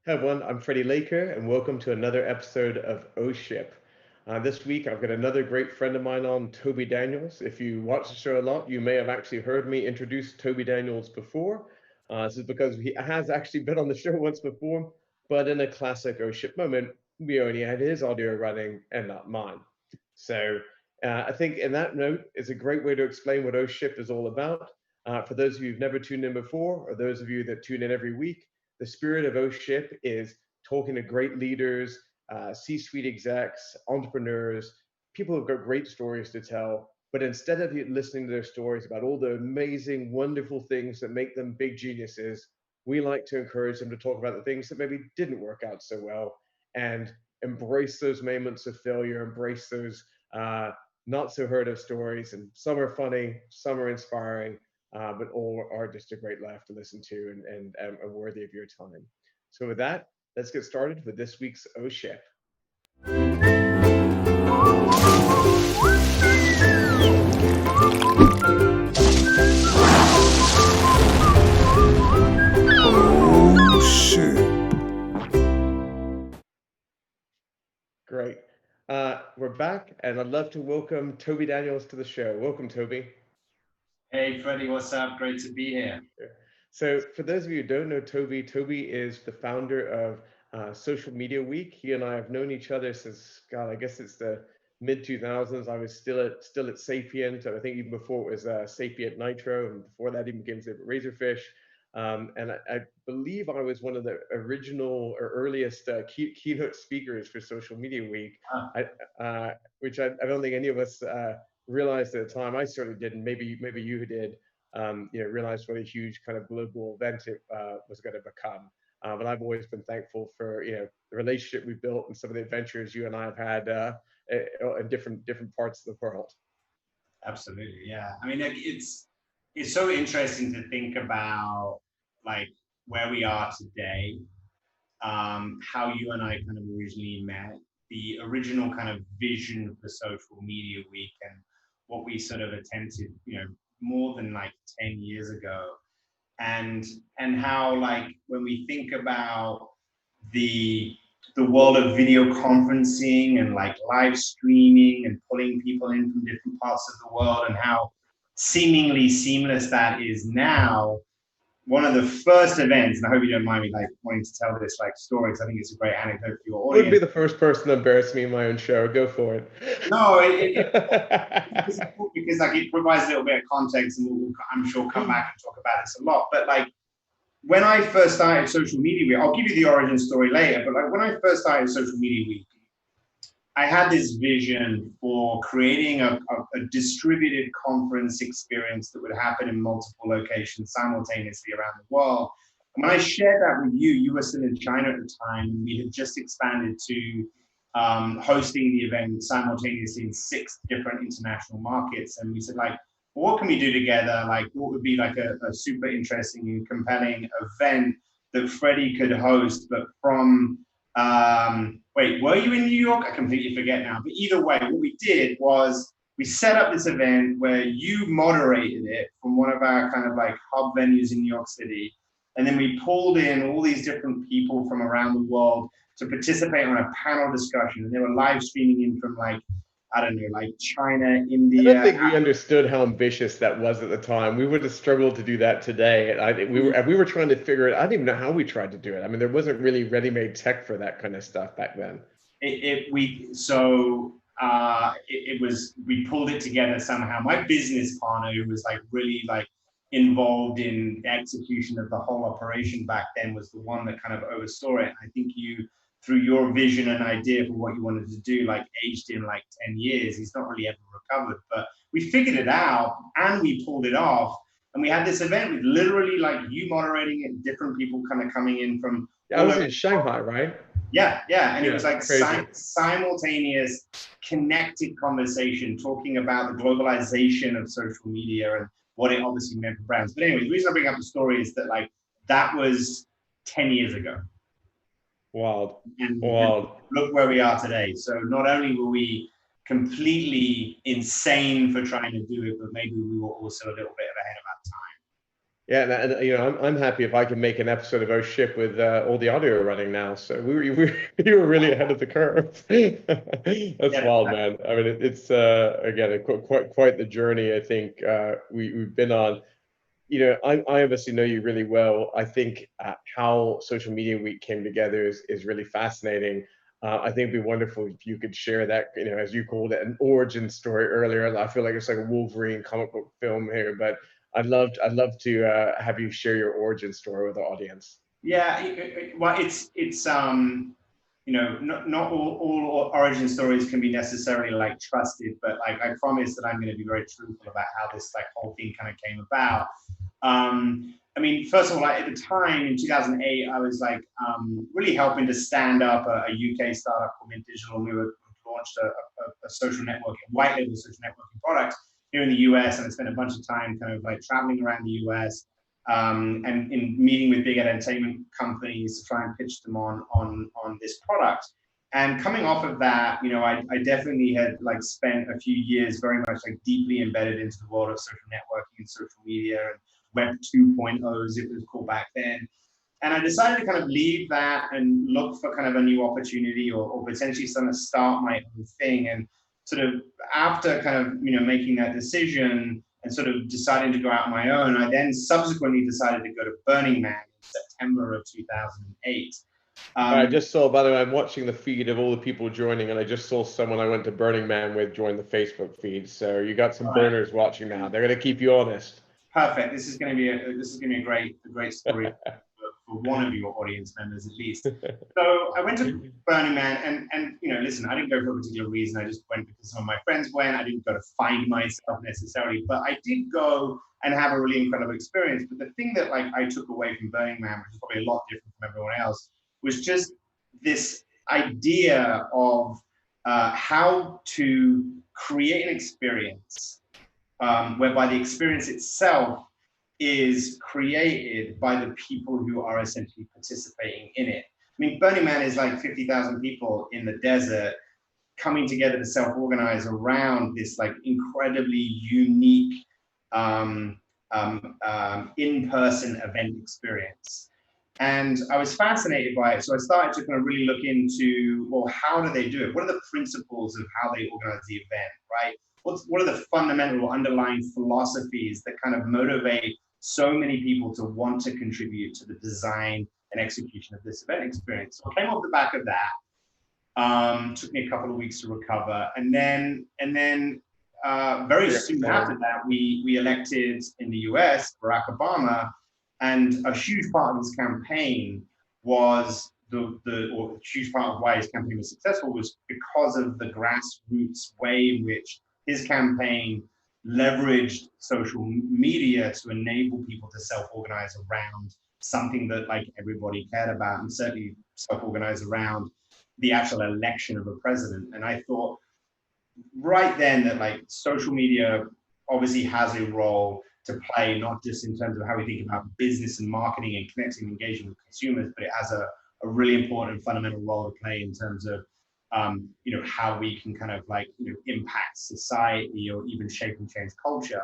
Hi everyone, I'm Freddie Laker, and welcome to another episode of O-Ship. This week, I've got another great friend of mine on, Toby Daniels. If you watch the show a lot, you may have actually heard me introduce Toby Daniels before. This is because he has actually been on the show once before, but in a classic O-Ship moment, we only had his audio running and not mine. So I think in that note, it's a great way to explain what O-Ship is all about. For those of you who've never tuned in before, or those of you that tune in every week, the spirit of O-Ship is talking to great leaders, C-suite execs, entrepreneurs, people who've got great stories to tell. But instead of listening to their stories about all the amazing, wonderful things that make them big geniuses, we like to encourage them to talk about the things that maybe didn't work out so well and embrace those moments of failure, embrace those not so heard of stories. And some are funny, some are inspiring, but all are just a great laugh to listen to and are worthy of your time. So with that, let's get started with this week's O-Ship. Oh shit. Great. We're back, and I'd love to welcome Toby Daniels to the show. Welcome, Toby. Hey Freddie, what's up? Great to be here. So, for those of you who don't know Toby, Toby is the founder of Social Media Week. He and I have known each other since, God, I guess it's the mid 2000s. I was still at Sapient, and I think even before it was Sapient Nitro, and before that even became Razorfish. And I believe I was one of the original or earliest keynote speakers for Social Media Week, Ah, which I don't think any of us realized at the time. I certainly didn't. Maybe you did. Realized what a huge kind of global event it was going to become. But I've always been thankful for the relationship we built and some of the adventures you and I have had in different parts of the world. absolutely, yeah. I mean, like, it's so interesting to think about like where we are today, how you and I kind of originally met, the original kind of vision for Social Media Week, and what we sort of attempted, more than like 10 years ago, and how like when we think about the world of video conferencing and like live streaming and pulling people in from different parts of the world, and how seemingly seamless that is now. One of the first events, and I hope you don't mind me like wanting to tell this like story because I think it's a great anecdote for your Wouldn't be audience. the first person to embarrass me in my own show. Go for No, it's it. important because like it provides a little bit of context, and we'll, I'm sure, come back and talk about this a lot. But like when I first started Social Media Week, I'll give you the origin story later, but like when I first started Social Media Week, I had this vision for creating a distributed conference experience that would happen in multiple locations simultaneously around the world. And when I shared that with you, you were still in China at the time, and we had just expanded to hosting the event simultaneously in 6 different international markets. And we said, like, well, what can we do together? Like, what would be like a super interesting and compelling event that Freddie could host, but from wait, were you in New York? I completely forget now. But either way, what we did was we set up this event where you moderated it from one of our kind of like hub venues in New York City. And then we pulled in all these different people from around the world to participate on a panel discussion. And they were live streaming in from like, I don't know, like China, I don't India. think we understood how ambitious that was at the time. We would have struggled to do that today. And we were trying to figure it. I didn't even know how we tried to do it. I mean, there wasn't really ready-made tech for that kind of stuff back then. It was, we pulled it together somehow. My business partner, who was like really like involved in the execution of the whole operation back then, was the one that kind of oversaw it. I think you, through your vision and idea for what you wanted to do, like aged in like 10 years. He's not really ever recovered, but we figured it out and we pulled it off. And we had this event with literally like you moderating it, different people kind of coming in from Yeah, I all was over. in Shanghai, right? Yeah. And it Yeah, was like crazy. simultaneous, connected conversation talking about the globalization of social media and what it obviously meant for brands. But anyway, the reason I bring up the story is that like that was 10 years ago. Wild, And wild. look where we are today. So not only were we completely insane for trying to do it, but maybe we were also a little bit ahead of our time. Yeah, and you know, I'm happy if I can make an episode of Oh Ship with all the audio running now. So you were really ahead of the curve. That's Yeah, wild, man. I mean, it's again quite the journey. I think we've been on. You know, I obviously know you really well. I think how Social Media Week came together is really fascinating. I think it'd be wonderful if you could share that, you know, as you called it, an origin story earlier. I feel like it's like a Wolverine comic book film here, but I'd love to have you share your origin story with the audience. yeah. Well, it's you know, not all origin stories can be necessarily like trusted, but like I promise that I'm going to be very truthful about how this like whole thing kind of came about. I mean, first of all, like, at the time in 2008, I was like really helping to stand up a UK startup called Mint Digital, and we were launched a social networking, white label social networking product here in the US, and I spent a bunch of time kind of like traveling around the US and in meeting with big entertainment companies to try and pitch them on this product. And coming off of that, you know, I definitely had like spent a few years very much like deeply embedded into the world of social networking and social media and Web 2.0, as it was called back then. And I decided to kind of leave that and look for kind of a new opportunity or potentially sort of start my own thing. And sort of after kind of, you know, making that decision and sort of deciding to go out on my own, I then subsequently decided to go to Burning Man in September of 2008. I just saw, by the way, I'm watching the feed of all the people joining, and I just saw someone I went to Burning Man with join the Facebook feed. So you got some burners watching now. They're going to keep you honest. Perfect. This is going to be a great story for one of your audience members at least. So I went to Burning Man, and you know, listen, I didn't go for a particular reason. I just went because some of my friends went. I didn't go to find myself necessarily, but I did go and have a really incredible experience. But the thing that like I took away from Burning Man, which is probably a lot different from everyone else, was just this idea of how to create an experience whereby the experience itself is created by the people who are essentially participating in it. I mean, Burning Man is like 50,000 people in the desert coming together to self-organize around this like incredibly unique in-person event experience. And I was fascinated by it. So I started to kind of really look into, well, how do they do it? What are the principles of how they organize the event, right? What are the fundamental underlying philosophies that kind of motivate so many people to want to contribute to the design and execution of this event experience? So I came off the back of that. Took me a couple of weeks to recover. And then very soon after that, we elected in the US, Barack Obama. And a huge part of his campaign was or a huge part of why his campaign was successful was because of the grassroots way in which his campaign leveraged social media to enable people to self-organize around something that like everybody cared about, and certainly self-organize around the actual election of a president. And I thought right then that like social media obviously has a role to play, not just in terms of how we think about business and marketing and connecting and engaging with consumers, but it has a really important and fundamental role to play in terms of you know, how we can kind of like, you know, impact society or even shape and change culture.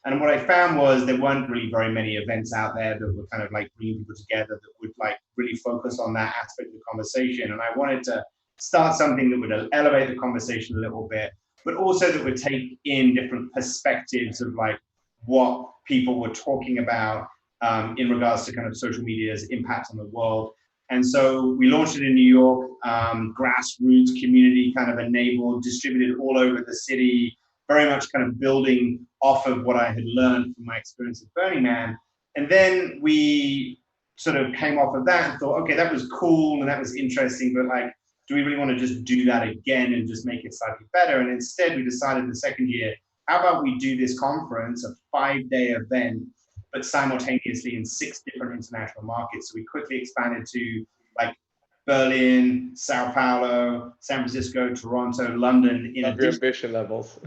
And what I found was there weren't really very many events out there that were kind of like bringing people together that would like really focus on that aspect of the conversation. And I wanted to start something that would elevate the conversation a little bit, but also that would take in different perspectives of like what people were talking about in regards to kind of social media's impact on the world. And so we launched it in New York, grassroots community kind of enabled, distributed all over the city, very much kind of building off of what I had learned from my experience at Burning Man. And then we sort of came off of that and thought, okay, that was cool and that was interesting, but like, do we really want to just do that again and just make it slightly better? And instead we decided the second year, how about we do this conference, a 5-day event, but simultaneously in 6 different international markets. So we quickly expanded to like Berlin, Sao Paulo, San Francisco, Toronto, London. Your ambition levels.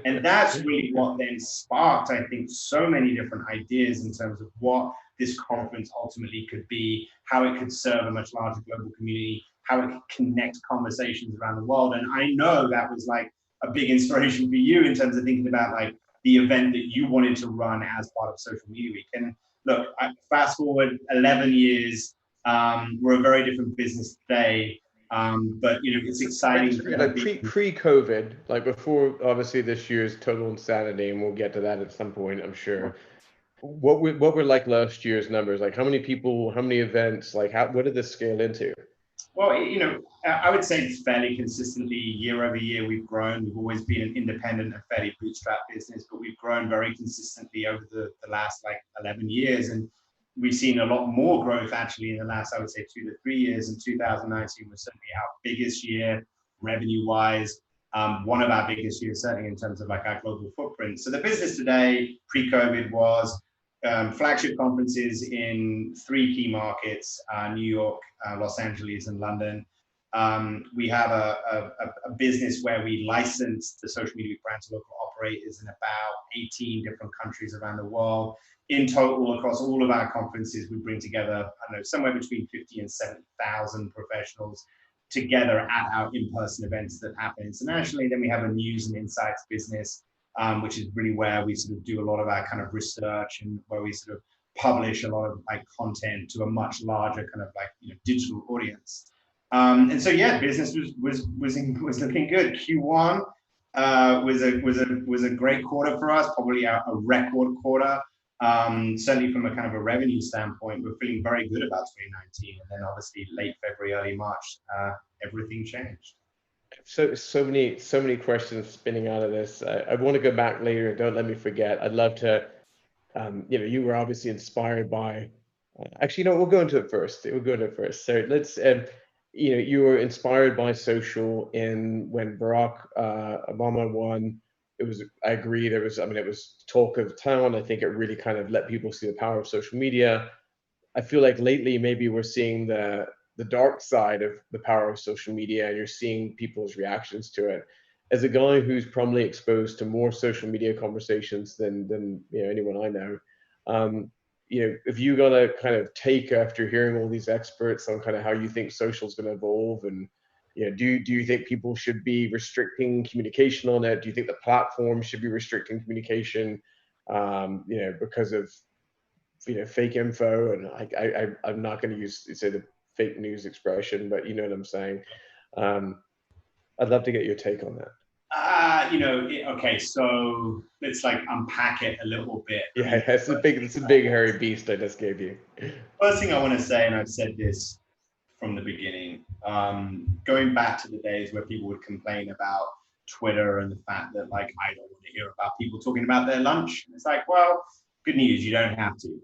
And that's really what then sparked, I think, so many different ideas in terms of what this conference ultimately could be, how it could serve a much larger global community, how it could connect conversations around the world. And I know that was like a big inspiration for you in terms of thinking about like the event that you wanted to run as part of Social Media Week. And look, fast forward 11 years, we're a very different business today. But you know, it's exciting. Like pre-COVID, like before, obviously this year's total insanity, and we'll get to that at some point, I'm sure. What were like last year's numbers? Like how many people, how many events, like what did this scale into? Well, you know, I would say fairly consistently year over year we've grown. We've always been an independent and fairly bootstrap business, but we've grown very consistently over the last like 11 years. And we've seen a lot more growth actually in the last, I would say, 2 to 3 years. And 2019 was certainly our biggest year revenue-wise. One of our biggest years, certainly in terms of like our global footprint. So the business today, pre-COVID, was flagship conferences in 3 key markets, New York, Los Angeles, and London. We have a business where we license the social media brand to local operators in about 18 different countries around the world. In total, across all of our conferences, we bring together, I don't know, somewhere between 50 and 70,000 professionals together at our in-person events that happen internationally. Then we have a news and insights business, which is really where we sort of do a lot of our kind of research and where we sort of publish a lot of like content to a much larger kind of like, you know, digital audience. And so yeah, business was looking good. Q1 was a great quarter for us, probably a record quarter. Certainly from a kind of a revenue standpoint, we're feeling very good about 2019. And then obviously late February, early March, everything changed. So many questions spinning out of this. I want to go back later. Don't let me forget. I'd love to, you know, you were obviously inspired by, actually, no, we'll go into it first. So let's, you know, you were inspired by social when Barack Obama won. It was, I agree, it was talk of the town. I think it really kind of let people see the power of social media. I feel like lately maybe we're seeing the dark side of the power of social media, and you're seeing people's reactions to it. As a guy who's probably exposed to more social media conversations than you know, anyone I know, you know, if you got a kind of take after hearing all these experts on kind of how you think social is going to evolve, and you know, do you think people should be restricting communication on it? Do you think the platform should be restricting communication, you know, because of, you know, fake info? And I'm not going to say the fake news expression, but you know what I'm saying. I'd love to get your take on that. You know, okay, so let's like unpack it a little bit. Yeah, it's a big hairy beast I just gave you. First thing I want to say, and I've said this from the beginning, going back to the days where people would complain about Twitter and the fact that like, I don't want to hear about people talking about their lunch. It's like, well, good news, you don't have to.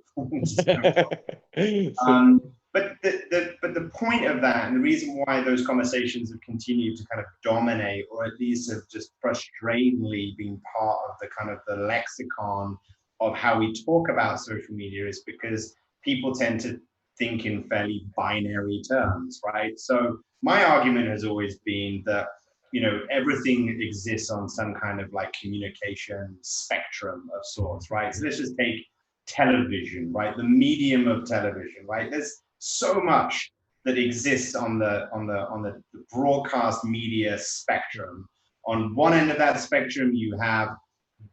But the point of that, and the reason why those conversations have continued to kind of dominate, or at least have just frustratingly been part of the kind of the lexicon of how we talk about social media, is because people tend to think in fairly binary terms, right? So my argument has always been that, you know, everything exists on some kind of like communication spectrum of sorts, right? So let's just take television, right? The medium of television, right? There's so much that exists on the broadcast media spectrum. On one end of that spectrum, you have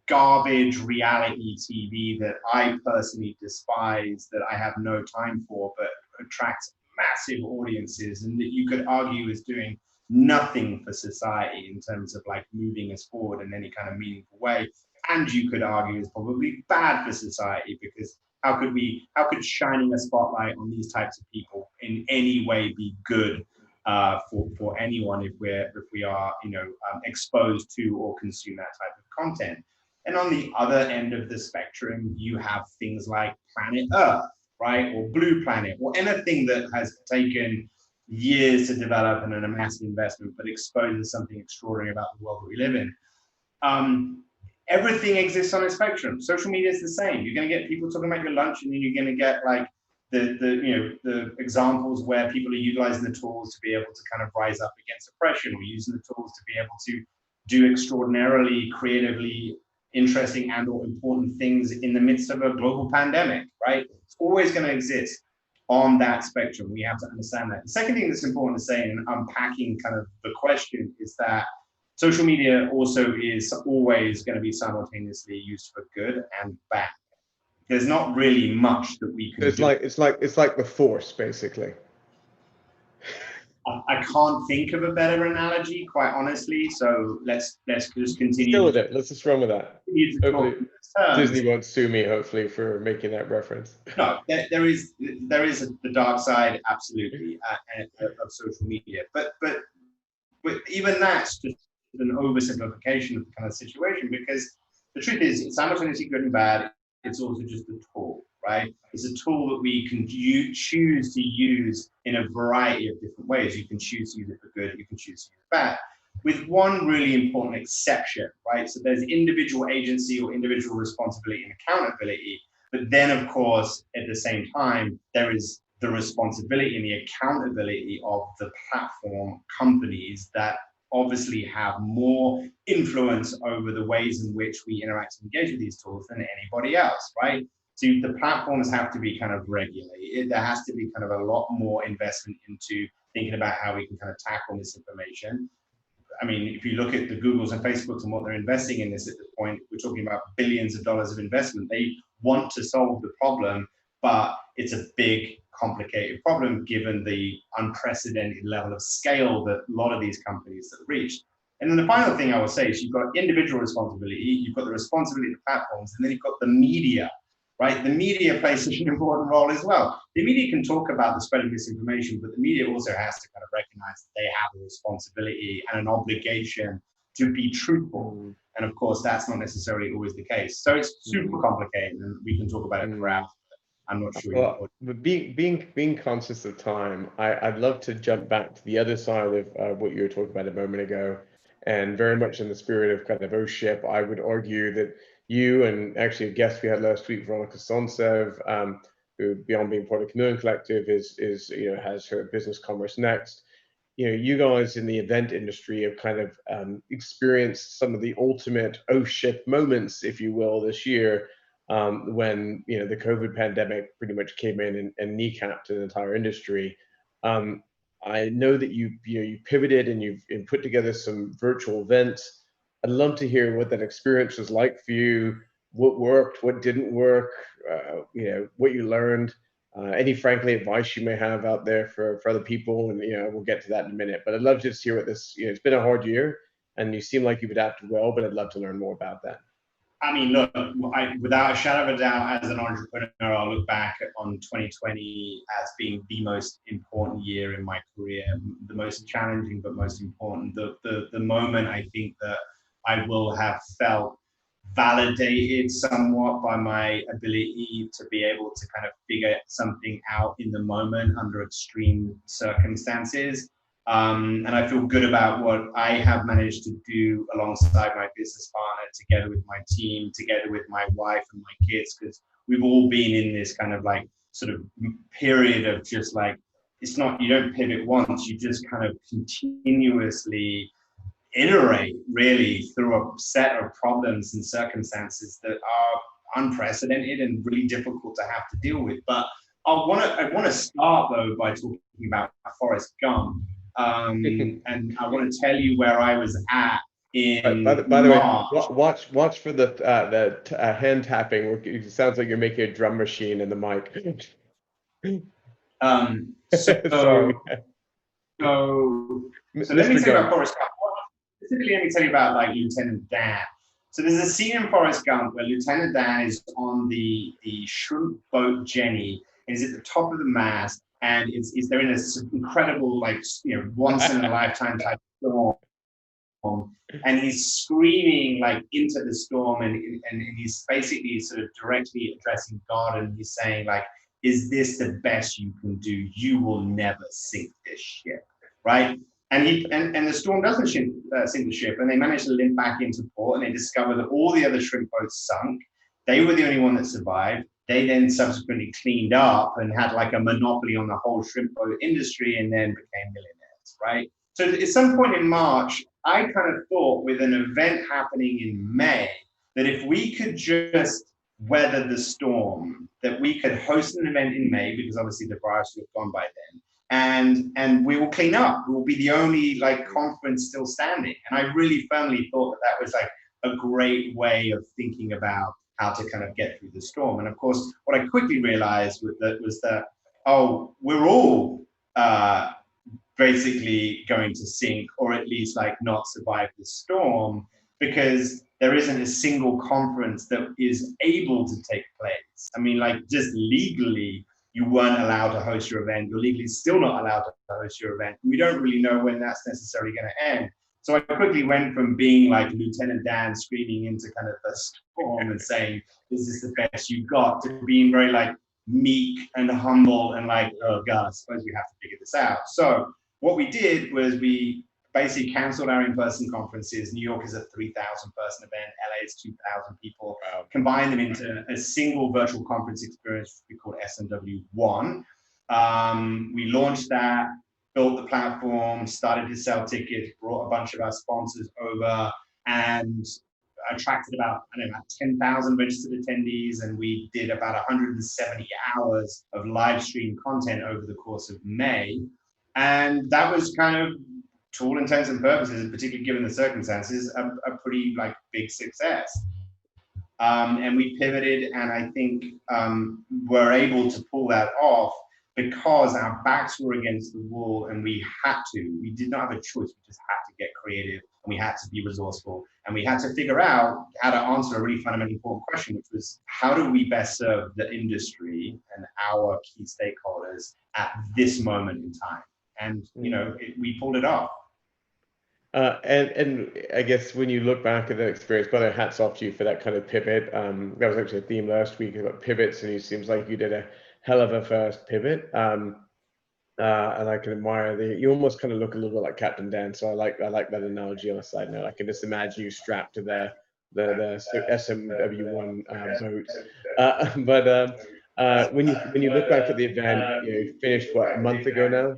garbage reality TV that I personally despise, that I have no time for, but attracts massive audiences, and that you could argue is doing nothing for society in terms of like moving us forward in any kind of meaningful way. And you could argue is probably bad for society, because how could shining a spotlight on these types of people in any way be good for anyone if we are, you know, exposed to or consume that type of content? And on the other end of the spectrum, you have things like Planet Earth, right, or Blue Planet, or anything that has taken years to develop and a massive investment, but exposes something extraordinary about the world that we live in. Everything exists on a spectrum. Social media is the same. You're going to get people talking about your lunch, and then you're going to get like the examples where people are utilizing the tools to be able to kind of rise up against oppression, or using the tools to be able to do extraordinarily creatively interesting and or important things in the midst of a global pandemic, right? It's always going to exist on that spectrum. We have to understand that. The second thing that's important to say in unpacking kind of the question is that social media also is always going to be simultaneously used for good and bad. there's not really much that we can It's do. like the Force, basically. I can't think of a better analogy, quite honestly. So let's just continue. Go with it. Let's just run with that. Hopefully, talk Disney won't sue me. Hopefully, for making that reference. No, there is the dark side, absolutely, of social media. But even that's just an oversimplification of the kind of situation, because the truth is it's simultaneously good and bad. It's also just a tool, right? It's a tool that we can choose to use in a variety of different ways. You can choose to use it for good, you can choose to use it for bad, with one really important exception, right? So there's individual agency or individual responsibility and accountability, but then of course, at the same time, there is the responsibility and the accountability of the platform companies that obviously have more influence over the ways in which we interact and engage with these tools than anybody else, right? So the platforms have to be kind of regulated. There has to be kind of a lot more investment into thinking about how we can kind of tackle misinformation. I mean, if you look at the Googles and Facebooks and what they're investing in this at this point, we're talking about billions of dollars of investment. They want to solve the problem, but it's a big, complicated problem given the unprecedented level of scale that a lot of these companies have reached. And then the final thing I will say is you've got individual responsibility, you've got the responsibility of the platforms, and then you've got the media, right? The media plays such an important role as well. The media can talk about the spread of misinformation, but the media also has to kind of recognize that they have a responsibility and an obligation to be truthful. And of course, that's not necessarily always the case. So it's super complicated, and we can talk about it for hours. I'm not sure. Well, being conscious of time, I'd love to jump back to the other side of what you were talking about a moment ago, and very much in the spirit of kind of ownership. I would argue that you, and actually a guest we had last week, Veronica Sontsev, who beyond being part of Canoeing Collective is has her business Commerce Next. You guys in the event industry have kind of experienced some of the ultimate oh shit moments, if you will, this year. When the COVID pandemic pretty much came in and kneecapped an entire industry. I know that you pivoted and you've put together some virtual events. I'd love to hear what that experience was like for you. What worked, what didn't work, what you learned. Any frankly advice you may have out there for other people, and we'll get to that in a minute. But I'd love to just hear what this. It's been a hard year, and you seem like you've adapted well. But I'd love to learn more about that. I mean, look, without a shadow of a doubt, as an entrepreneur, I'll look back on 2020 as being the most important year in my career, the most challenging, but most important. The moment I think that I will have felt validated somewhat by my ability to be able to kind of figure something out in the moment under extreme circumstances. And I feel good about what I have managed to do alongside my business partner, together with my team, together with my wife and my kids, because we've all been in this kind of like sort of period of just like, it's not, you don't pivot once, you just kind of continuously iterate really through a set of problems and circumstances that are unprecedented and really difficult to have to deal with. But I want to start though by talking about Forrest Gump. And I want to tell you where I was at in by the way, watch for the hand tapping. It sounds like you're making a drum machine in the mic. So let me tell you about Forrest Gump. Specifically, let me tell you about like Lieutenant Dan. So there's a scene in Forrest Gump where Lieutenant Dan is on the shrimp boat Jenny, and he's at the top of the mast, and they're in this incredible, like, once in a lifetime type storm, and he's screaming like into the storm, and he's basically sort of directly addressing God, and he's saying like, "Is this the best you can do? You will never sink this ship," right? And the storm doesn't sink the ship, and they manage to limp back into port, and they discover that all the other shrimp boats sunk. They were the only one that survived. They then subsequently cleaned up and had like a monopoly on the whole shrimp boat industry, and then became millionaires, right? So at some point in March, I kind of thought, with an event happening in May, that if we could just weather the storm, that we could host an event in May, because obviously the virus would have gone by then, and we will clean up. We will be the only like conference still standing. And I really firmly thought that was like a great way of thinking about how to kind of get through the storm. And of course, what I quickly realized was that, oh, we're all basically going to sink, or at least like not survive the storm, because there isn't a single conference that is able to take place. I mean, like, just legally, you weren't allowed to host your event. You're legally still not allowed to host your event. We don't really know when that's necessarily going to end. So I quickly went from being like Lieutenant Dan screaming into kind of the storm and saying, "This is the best you got," to being very like meek and humble and like, "Oh God, I suppose we have to figure this out." So what we did was we basically canceled our in-person conferences. New York is a 3,000 person event. LA is 2,000 people. Wow. Combined them into a single virtual conference experience we called SMW1. We launched that, built the platform, started to sell tickets, brought a bunch of our sponsors over, and attracted about 10,000 registered attendees. And we did about 170 hours of live stream content over the course of May. And that was kind of, to all intents and purposes, particularly given the circumstances, a pretty like big success. And we pivoted, and I think were able to pull that off because our backs were against the wall, and we had to. We did not have a choice. We just had to get creative, and we had to be resourceful, and we had to figure out how to answer a really fundamentally important question, which was, how do we best serve the industry and our key stakeholders at this moment in time? And we pulled it off. And I guess when you look back at that experience, by the way, hats off to you for that kind of pivot. That was actually a theme last week about pivots, and it seems like you did a hell of a first pivot. And I can admire you almost kind of look a little bit like Captain Dan. So I like that analogy on a side note. I can just imagine you strapped to the SMW1 boat. But when you look back at the event, you finished what, a month ago now?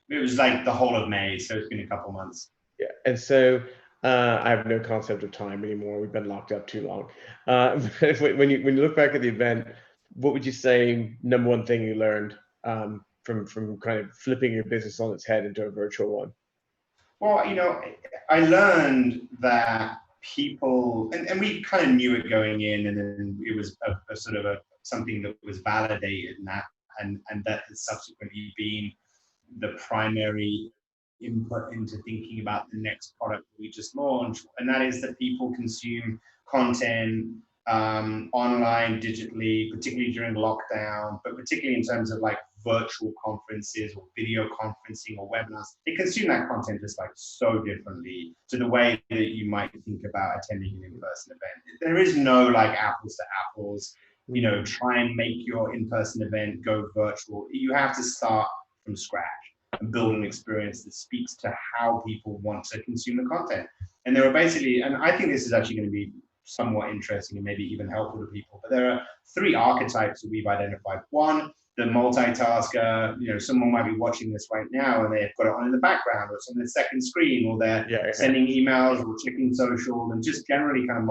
It was like the whole of May, so it's been a couple months. Yeah, and so I have no concept of time anymore. We've been locked up too long. When you look back at the event, what would you say number one thing you learned from kind of flipping your business on its head into a virtual one? Well, I learned that people, and we kind of knew it going in, and then it was a sort of something that was validated, and that has subsequently been the primary input into thinking about the next product that we just launched, and that is that people consume content online, digitally, particularly during lockdown, but particularly in terms of like virtual conferences or video conferencing or webinars. They consume that content just like so differently to the way that you might think about attending an in-person event. There is no like apples to apples, try and make your in-person event go virtual. You have to start from scratch and build an experience that speaks to how people want to consume the content. And there are basically, and I think this is actually going to be somewhat interesting and maybe even helpful to people, but there are 3 archetypes that we've identified. One, the multitasker, someone might be watching this right now and they've got it on in the background, or it's on their second screen, or they're sending emails or checking social, and just generally kind of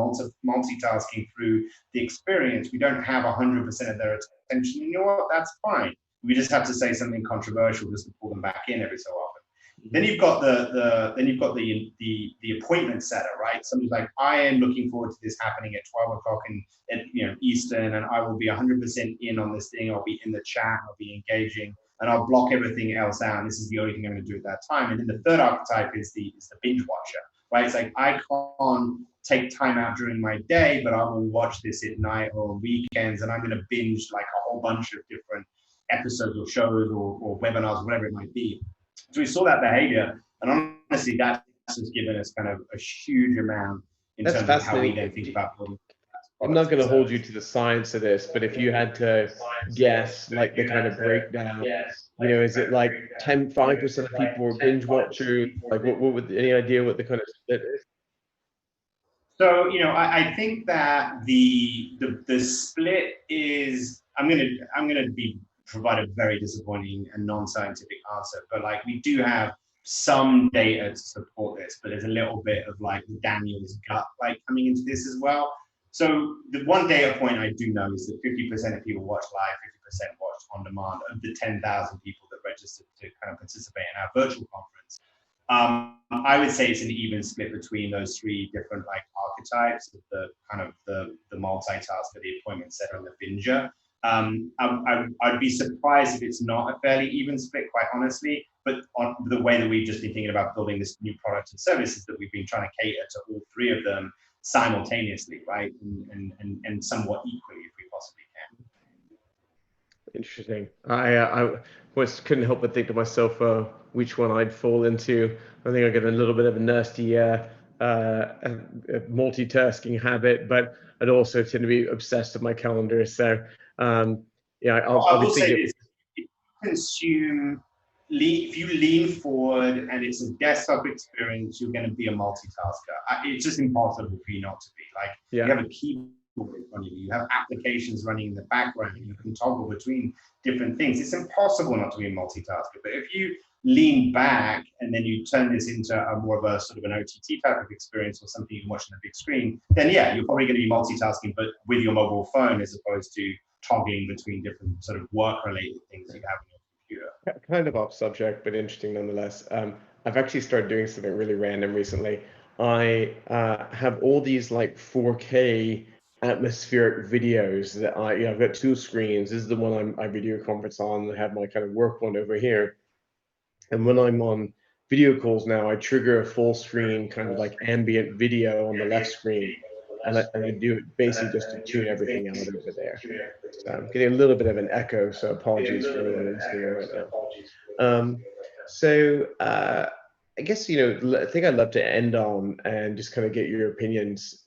multitasking through the experience. We don't have 100% of their attention. You know what? That's fine. We just have to say something controversial just to pull them back in every so often. Then you've got the appointment setter, right? Somebody's like, I am looking forward to this happening at 12 o'clock Eastern, and I will be 100% in on this thing. I'll be in the chat, I'll be engaging, and I'll block everything else out. And this is the only thing I'm going to do at that time. And then the third archetype is the binge watcher, right? It's like, I can't take time out during my day, but I will watch this at night or on weekends, and I'm going to binge like a whole bunch of different episodes or shows or webinars, whatever it might be. So we saw that behavior, and honestly, that's just given us kind of a huge amount in terms of how we then think about building. I'm not going to hold you to the science of this, but if you had to guess, like the kind of breakdown, is it like 5% of people are binge watchers? Like, what would, any idea what the kind of split is? So, I think that the split is, I'm gonna provide a very disappointing and non-scientific answer, but like, we do have some data to support this, but there's a little bit of like Daniels gut like coming into this as well. So the one data point I do know is that 50% of people watch live, 50% watch on demand of the 10,000 people that registered to kind of participate in our virtual conference. I would say it's an even split between those 3 different like archetypes of the kind of the multitasker, the appointment setter, and the binger. I'd be surprised if it's not a fairly even split, quite honestly. But on the way that we've just been thinking about building this new product and services, that we've been trying to cater to all three of them simultaneously, right, and somewhat equally if we possibly can. Interesting. I couldn't help but think to myself which one I'd fall into. I think I get a little bit of a nasty multitasking habit, but I'd also tend to be obsessed with my calendar. So yeah, I will say this: if you consume, if you lean forward and it's a desktop experience, you're going to be a multitasker. It's just impossible for you not to be. Like, you have a keyboard in front of you, you have applications running in the background, you can toggle between different things. It's impossible not to be a multitasker. But if you lean back and then you turn this into a more of a sort of an OTT type of experience or something you can watch on a big screen, then yeah, you're probably going to be multitasking, but with your mobile phone as opposed to toggling between different sort of work-related things you have on your computer. Kind of off subject, but interesting nonetheless. I've actually started doing something really random recently. I have all these like 4K atmospheric videos that I've got two screens. This is the one I video conference on. I have my kind of work one over here. And when I'm on video calls now, I trigger a full screen kind of like ambient video on the left screen. And I do it basically just to tune everything out over there. So I'm getting a little bit of an echo, so apologies for anyone listening right now. So I guess, I think I'd love to end on and just kind of get your opinions.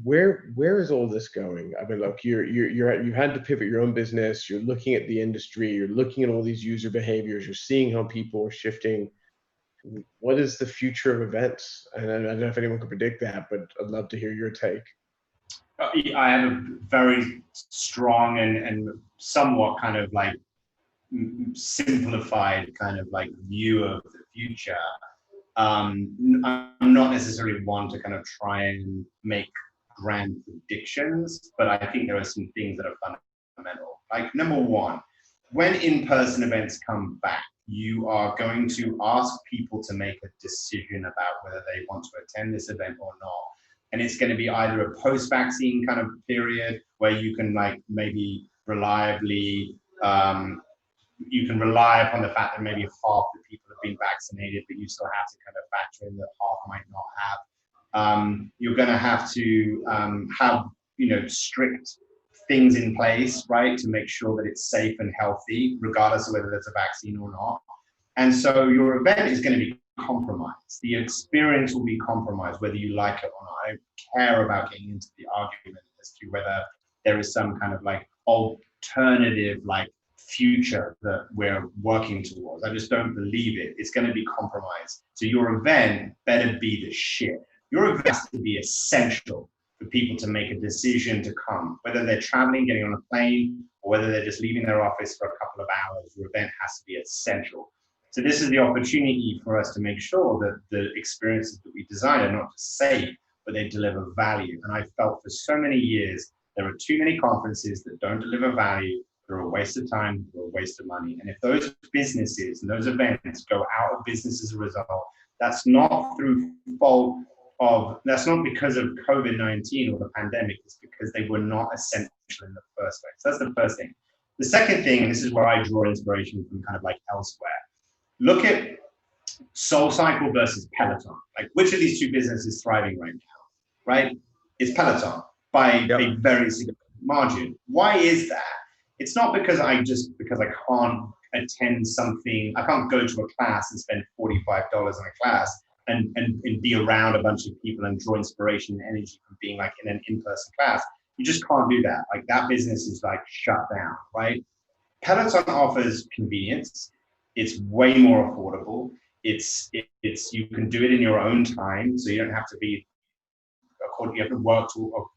Where is all this going? I mean, look, you had to pivot your own business. You're looking at the industry. You're looking at all these user behaviors. You're seeing how people are shifting. What is the future of events? And I don't know if anyone can predict that, but I'd love to hear your take. I have a very strong and somewhat kind of like simplified kind of like view of the future. I'm not necessarily one to kind of try and make grand predictions, but I think there are some things that are fundamental. Like, number one, when in-person events come back, you are going to ask people to make a decision about whether they want to attend this event or not. And it's going to be either a post-vaccine kind of period where you can like maybe reliably, you can rely upon the fact that maybe half the people have been vaccinated, but you still have to kind of factor in that half might not have. You're going to have to have, strict things in place, right, to make sure that it's safe and healthy, regardless of whether there's a vaccine or not. And so your event is going to be compromised. The experience will be compromised, whether you like it or not. I don't care about getting into the argument as to whether there is some kind of like alternative like future that we're working towards. I just don't believe it. It's going to be compromised. So your event better be the shit. Your event has to be essential for people to make a decision to come, whether they're traveling, getting on a plane, or whether they're just leaving their office for a couple of hours. Your event has to be essential. So this is the opportunity for us to make sure that the experiences that we design are not just safe, but they deliver value. And I felt for so many years, there are too many conferences that don't deliver value. They're a waste of time, they're a waste of money. And if those businesses and those events go out of business as a result, that's not through fault of, that's not because of COVID-19 or the pandemic, it's because they were not essential in the first place. That's the first thing. The second thing, and this is where I draw inspiration from kind of like elsewhere, look at SoulCycle versus Peloton. Like, which of these two businesses is thriving right now, right? It's Peloton by a very significant margin. Why is that? It's not because I can't attend something, I can't go to a class and spend $45 on a class and be around a bunch of people and draw inspiration and energy from being like in an in-person class. You just can't do that. Like, that business is like shut down, right? Peloton offers convenience. It's way more affordable. It's you can do it in your own time, so you don't have to be you have to work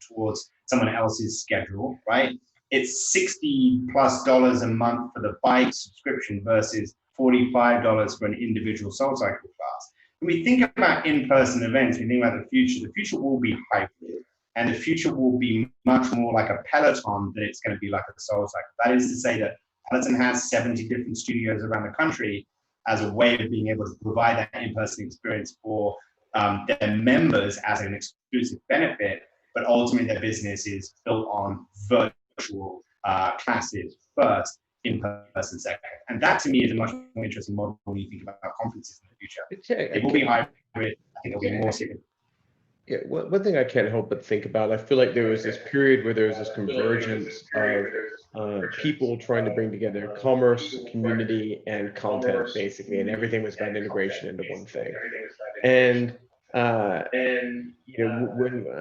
towards someone else's schedule, right? It's $60+ a month for the bike subscription versus $45 for an individual SoulCycle class. When we think about in-person events, we think about the future will be hybrid, and the future will be much more like a Peloton than it's going to be like a SoulCycle. That is to say that Peloton has 70 different studios around the country as a way of being able to provide that in-person experience for their members as an exclusive benefit, but ultimately their business is built on virtual classes first, in-person second. And that to me is a much more interesting model when you think about conferences in the future. It will be hybrid. I think it'll be more significant. Yeah, one thing I can't help but think about, I feel like there was this period where there was this convergence of people trying to bring together commerce, community, and content, basically, and everything was about integration into one thing. And when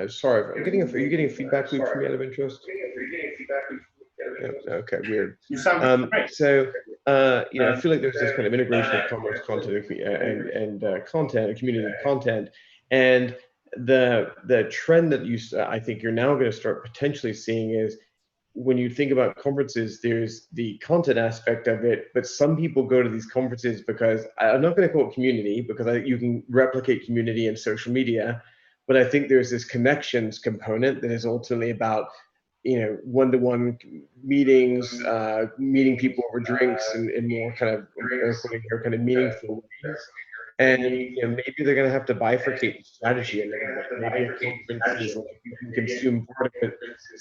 sorry, are you getting a feedback loop from me out of interest? Yeah, okay, weird. I feel like there's this kind of integration of commerce, content, and content, and community content, and the trend that I think you're now going to start potentially seeing is when you think about conferences, there's the content aspect of it, but some people go to these conferences because I'm not going to call it community because you can replicate community in social media, but I think there's this connections component that is ultimately about one-to-one meetings, meeting people over drinks and more kind of kind of meaningful ways. And maybe they're going to have to bifurcate the strategy a little bit. Maybe a conference is like you can consume part of it,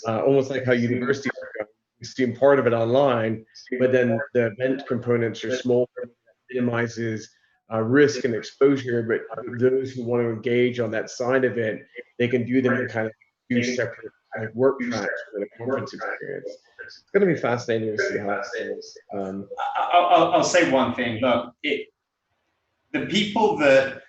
almost like how universities consume part of it online, but then the event components are smaller, minimizes risk and exposure. But those who want to engage on that side of it, they can do them in kind of two separate work tracks for the conference experience. It's going to be fascinating to see how it goes. I'll say one thing. Look, the people that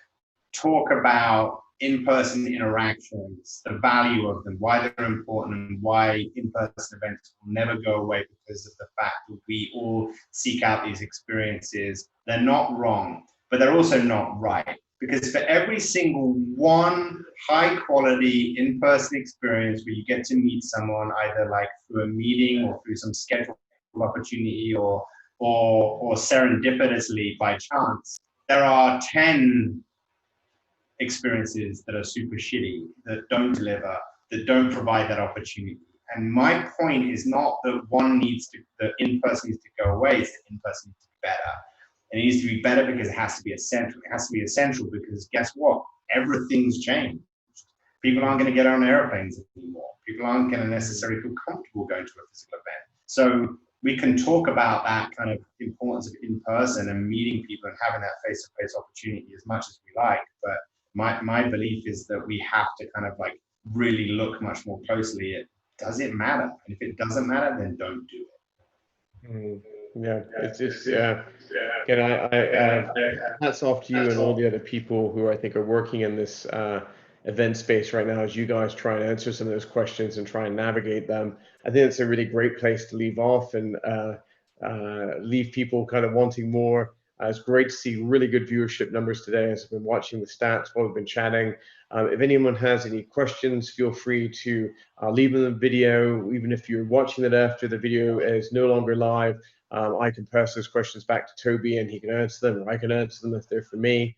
talk about in-person interactions, the value of them, why they're important, and why in-person events will never go away because of the fact that we all seek out these experiences, they're not wrong, but they're also not right. Because for every single one high-quality in-person experience where you get to meet someone either like through a meeting or through some scheduled opportunity or serendipitously by chance, there are 10 experiences that are super shitty, that don't deliver, that don't provide that opportunity. And my point is not that the in-person needs to go away, it's that in-person needs to be better. And it needs to be better because it has to be essential. It has to be essential because guess what? Everything's changed. People aren't going to get on airplanes anymore. People aren't going to necessarily feel comfortable going to a physical event. So we can talk about that kind of importance of in-person and meeting people and having that face-to-face opportunity as much as we like. But my belief is that we have to kind of like really look much more closely at, does it matter? And if it doesn't matter, then don't do it. Yeah, again, I hats off to you and all the other people who I think are working in this event space right now as you guys try and answer some of those questions and try and navigate them. I think it's a really great place to leave off and leave people kind of wanting more. It's great to see really good viewership numbers today as I've been watching the stats while we've been chatting. If anyone has any questions, feel free to leave them in the video. Even if you're watching it after the video is no longer live, I can pass those questions back to Toby and he can answer them, or I can answer them if they're for me.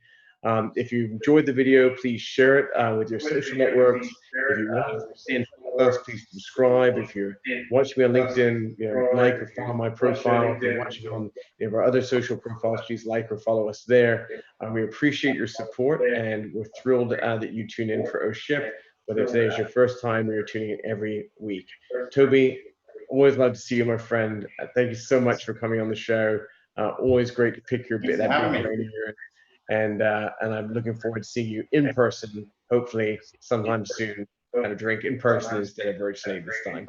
If you enjoyed the video, please share it with your social networks. If you want to stay in touch with us, please subscribe. If you're watching me on LinkedIn, like or follow my profile. If you're watching on any of our other social profiles, please like or follow us there. We appreciate your support, and we're thrilled that you tune in for OSHIP, whether today is your first time or you're tuning in every week. Toby, always love to see you, my friend. Thank you so much for coming on the show. Always great to pick your bit. And I'm looking forward to seeing you in person, hopefully sometime soon, at a drink in person instead of virtually this time.